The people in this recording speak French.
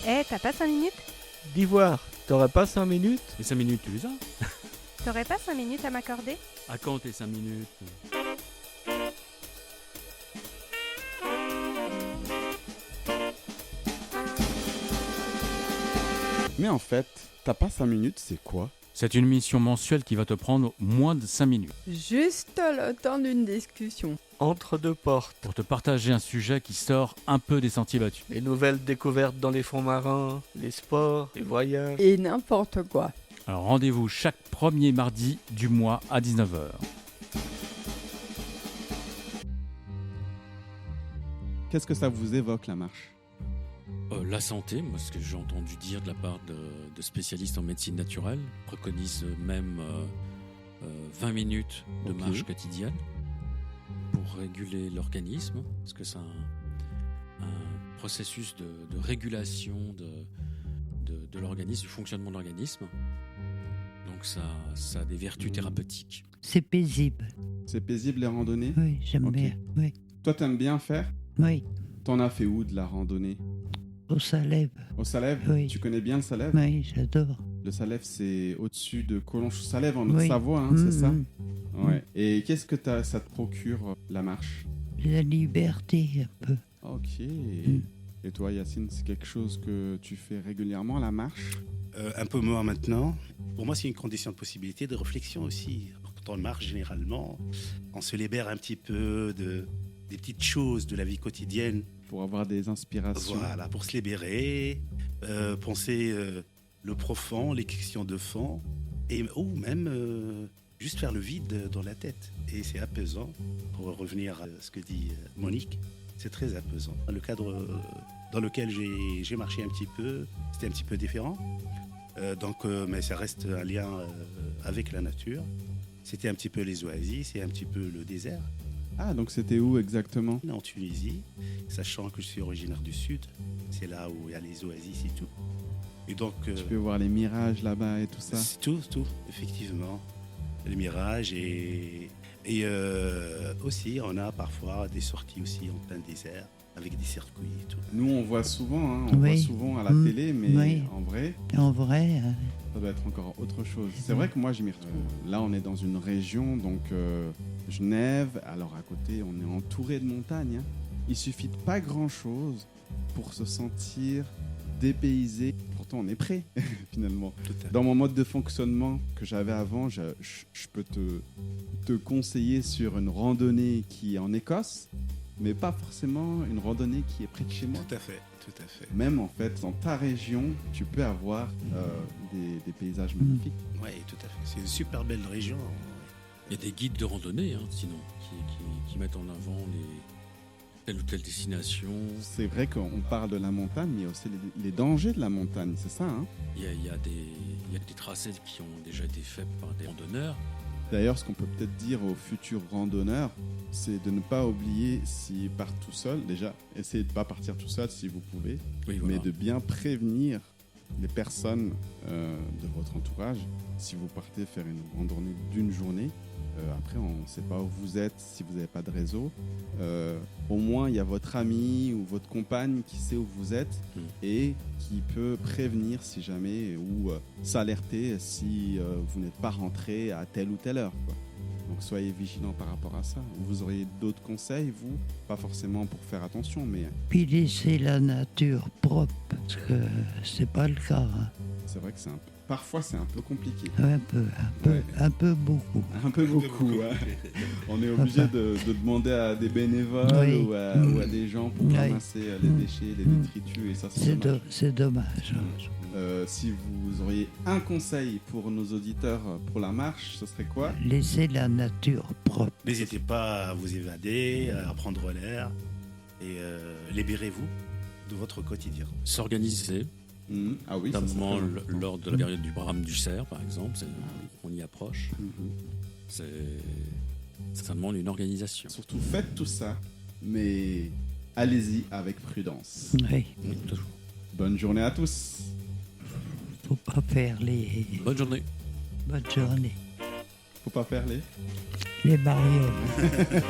Eh, t'as pas 5 minutes? D'Ivoire, t'aurais pas 5 minutes? Les 5 minutes, tu les as? T'aurais pas 5 minutes à m'accorder? À quand tes 5 minutes? Mais en fait, t'as pas 5 minutes, c'est quoi? C'est une mission mensuelle qui va te prendre moins de 5 minutes Juste le temps d'une discussion. Entre deux portes. pour te partager un sujet qui sort un peu des sentiers battus. Les nouvelles découvertes dans les fonds marins, les sports, les voyages. Et n'importe quoi. Alors rendez-vous chaque premier mardi du mois à 19h. Qu'est-ce que ça vous évoque, la marche? La santé, moi, ce que j'ai entendu dire de la part de spécialistes en médecine naturelle, préconise même 20 minutes de Ok. marche quotidienne pour réguler l'organisme, parce que c'est un processus de régulation de l'organisme, du fonctionnement de l'organisme. Donc ça a des vertus thérapeutiques. C'est paisible. C'est paisible les randonnées? Oui, j'aime Ok. bien. Oui, Toi, t'aimes bien faire? oui. T'en as fait où de la randonnée? Au Salève. Au Salève? Oui. Tu connais bien le Salève? Oui, j'adore. Le Salève, c'est au-dessus de Collonges-Salève, en Oui. Haute-Savoie, hein, c'est ça? Mhm. Ouais. Et qu'est-ce que ça te procure, la marche? La liberté, un peu. Ok. Mm. Et toi, Yacine, c'est quelque chose que tu fais régulièrement, la marche? Un peu moins maintenant. Pour moi, c'est une condition de possibilité de réflexion aussi. Quand on marche, généralement, on se libère un petit peu des petites choses de la vie quotidienne. Pour avoir des inspirations. Voilà, pour se libérer, penser le profond, les questions de fond, ou même juste faire le vide dans la tête. Et c'est apaisant. Pour revenir à ce que dit Monique, c'est très apaisant. Le cadre dans lequel j'ai marché un petit peu, c'était un petit peu différent. Mais ça reste un lien avec la nature. C'était un petit peu les oasis, c'est un petit peu le désert. Ah, donc c'était où exactement? En Tunisie, sachant que je suis originaire du sud, c'est là où il y a les oasis et tout. Et donc, Tu peux voir les mirages là-bas et tout ça. c'est tout, effectivement. Les mirages et aussi, on a parfois des sorties aussi en plein désert avec des circuits et tout. Nous, on voit souvent, hein, on Oui. voit souvent à la Mm. télé, mais Oui. en vrai, En vrai, ça doit être encore autre chose. C'est vrai que moi, je m'y retrouve. Là, on est dans une région, donc Genève. Alors, à côté, on est entouré de montagnes. Hein. Il suffit de pas grand-chose pour se sentir dépaysé. Pourtant, on est prêt, finalement. Tout à fait. Dans mon mode de fonctionnement que j'avais avant, je peux te conseiller sur une randonnée qui est en Écosse, mais pas forcément une randonnée qui est près de chez moi. Tout à fait, tout à fait. Même en fait, dans ta région, tu peux avoir des paysages magnifiques. Oui, tout à fait. C'est une super belle région. Il y a des guides de randonnée, sinon, qui mettent en avant telle ou telle destination. C'est vrai qu'on parle de la montagne, mais il y a aussi les dangers de la montagne, c'est ça, hein? Il y a des tracés qui ont déjà été faits par des randonneurs. D'ailleurs, ce qu'on peut peut-être dire aux futurs randonneurs, c'est de ne pas oublier s'ils partent tout seuls. Déjà, essayez de ne pas partir tout seul si vous pouvez, Oui, voilà. mais de bien prévenir les personnes de votre entourage. Si vous partez faire une randonnée d'une journée, après on ne sait pas où vous êtes, si vous n'avez pas de réseau, au moins il y a votre ami ou votre compagne qui sait où vous êtes et qui peut prévenir si jamais ou s'alerter si vous n'êtes pas rentré à telle ou telle heure, quoi. Donc soyez vigilants par rapport à ça. Vous auriez d'autres conseils, vous? Pas forcément pour faire attention, mais puis laisser la nature propre, parce que c'est pas le cas. Hein. c'est vrai que parfois c'est un peu compliqué. Ouais. Un peu beaucoup. Un peu beaucoup. Hein. On est obligé de demander à des bénévoles Oui. ou à des gens pour Oui. ramasser les déchets, les détritus, et ça c'est dommage. C'est dommage. Si vous auriez un conseil pour nos auditeurs pour la marche, ce serait quoi? Laisser la nature propre. N'hésitez pas à vous évader, à prendre l'air et libérez-vous de votre quotidien. S'organiser, Ah oui, ça c'est notamment très important. lors de la période du brame du cerf, par exemple. On y approche. Mhm. Ça demande une organisation. Surtout faites tout ça, mais allez-y avec prudence. Oui. Oui, toujours. Bonne journée à tous. Faut pas faire les. Bonne journée. Bonne journée. Faut pas faire les... Les marionnettes.